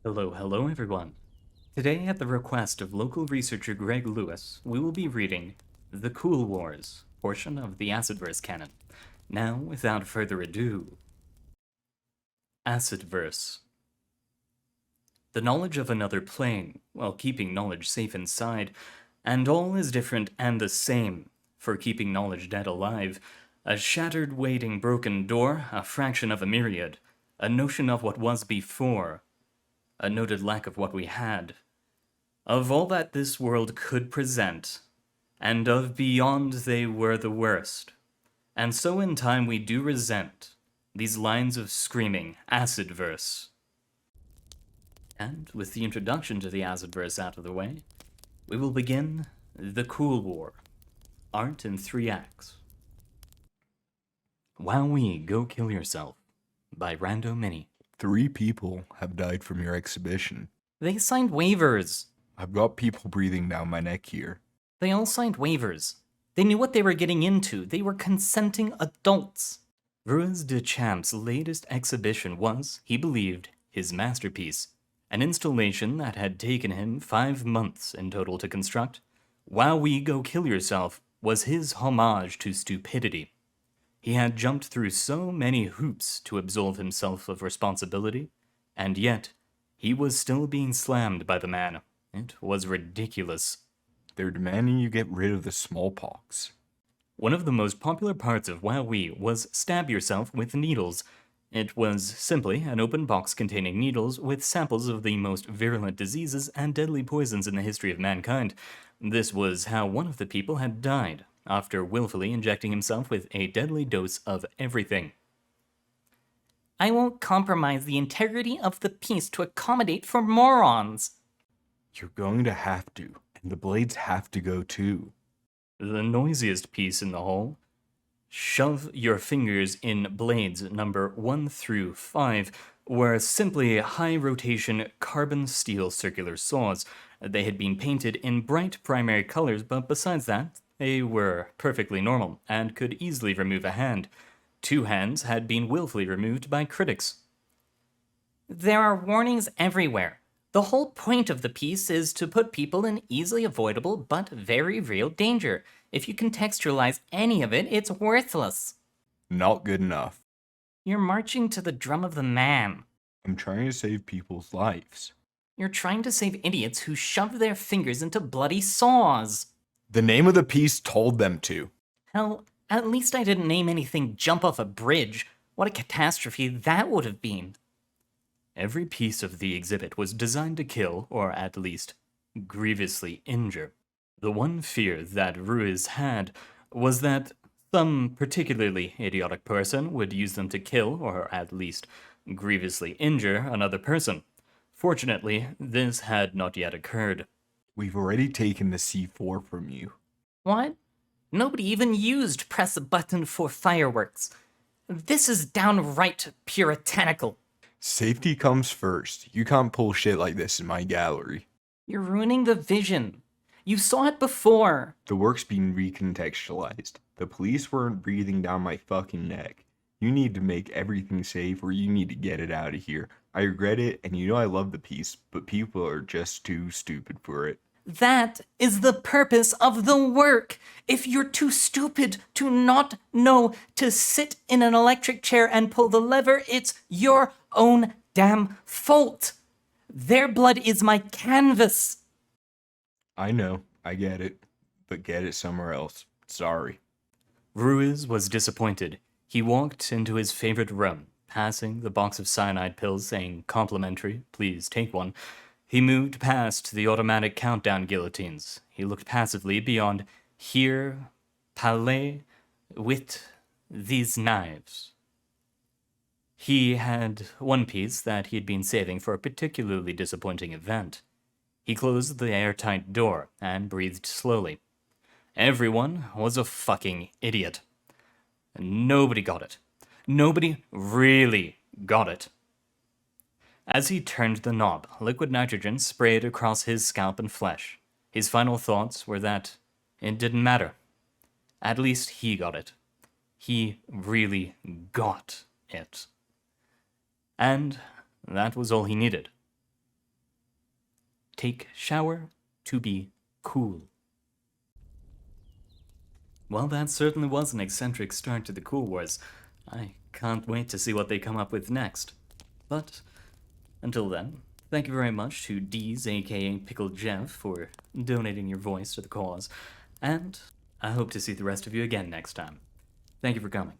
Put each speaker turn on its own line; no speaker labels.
Hello everyone. Today, at the request of local researcher Greg Lewis, we will be reading The Cool Wars portion of the Acidverse Cannon. Now, without further ado, Acidverse. The knowledge of another plane, while keeping knowledge safe inside, and all is different and the same, for keeping knowledge dead alive, a shattered, waiting, broken door, a fraction of a myriad, a notion of what was before, a noted lack of what we had, of all that this world could present, and of beyond they were the worst. And so in time we do resent these lines of screaming acid verse. And with the introduction to the acid verse out of the way, we will begin The Cool War, art in 3 acts. Wowwee, Go Kill Yourself, by Randomini.
3 people have died from your exhibition.
They signed waivers.
I've got people breathing down my neck here.
They all signed waivers. They knew what they were getting into. They were consenting adults. Ruiz de Champ's latest exhibition was, he believed, his masterpiece. An installation that had taken him 5 months in total to construct. Wowwee, Go Kill Yourself was his homage to stupidity. He had jumped through so many hoops to absolve himself of responsibility, and yet he was still being slammed by the man. It was ridiculous.
They're demanding you get rid of the smallpox.
One of the most popular parts of Wowwee was Stab Yourself with Needles. It was simply an open box containing needles with samples of the most virulent diseases and deadly poisons in the history of mankind. This was how one of the people had died, after willfully injecting himself with a deadly dose of everything. I won't compromise the integrity of the piece to accommodate for morons.
You're going to have to, and the blades have to go too.
The noisiest piece in the whole. Shove Your Fingers in Blades number 1 through 5 were simply high-rotation carbon steel circular saws. They had been painted in bright primary colors, but besides that, they were perfectly normal and could easily remove a hand. 2 hands had been willfully removed by critics. There are warnings everywhere. The whole point of the piece is to put people in easily avoidable but very real danger. If you contextualize any of it, it's worthless.
Not good enough.
You're marching to the drum of the man.
I'm trying to save people's lives.
You're trying to save idiots who shove their fingers into bloody saws.
The name of the piece told them to.
Hell, at least I didn't name anything jump off a bridge. What a catastrophe that would have been. Every piece of the exhibit was designed to kill, or at least grievously injure. The one fear that Ruiz had was that some particularly idiotic person would use them to kill, or at least grievously injure, another person. Fortunately, this had not yet occurred.
We've already taken the C4 from you.
What? Nobody even used press a button for fireworks. This is downright puritanical.
Safety comes first. You can't pull shit like this in my gallery.
You're ruining the vision. You saw it before.
The work's being recontextualized. The police weren't breathing down my fucking neck. You need to make everything safe or you need to get it out of here. I regret it, and you know I love the piece, but people are just too stupid for it.
That is the purpose of the work. If you're too stupid to not know to sit in an electric chair and pull the lever, it's your own damn fault. Their blood is my canvas.
I know, I get it, but get it somewhere else. Sorry.
Ruiz was disappointed. He walked into his favorite room, passing the box of cyanide pills saying complimentary, please take one. He moved past the automatic countdown guillotines. He looked passively beyond here, palais, with these knives. He had one piece that he had been saving for a particularly disappointing event. He closed the airtight door and breathed slowly. Everyone was a fucking idiot. Nobody got it. Nobody really got it. As he turned the knob, liquid nitrogen sprayed across his scalp and flesh. His final thoughts were that it didn't matter. At least he got it. He really got it. And that was all he needed. take shower to be cool. Well, that certainly was an eccentric start to the Cool Wars. I can't wait to see what they come up with next. But until then, thank you very much to Deez, aka Pickle Jeff, for donating your voice to the cause, and I hope to see the rest of you again next time. Thank you for coming.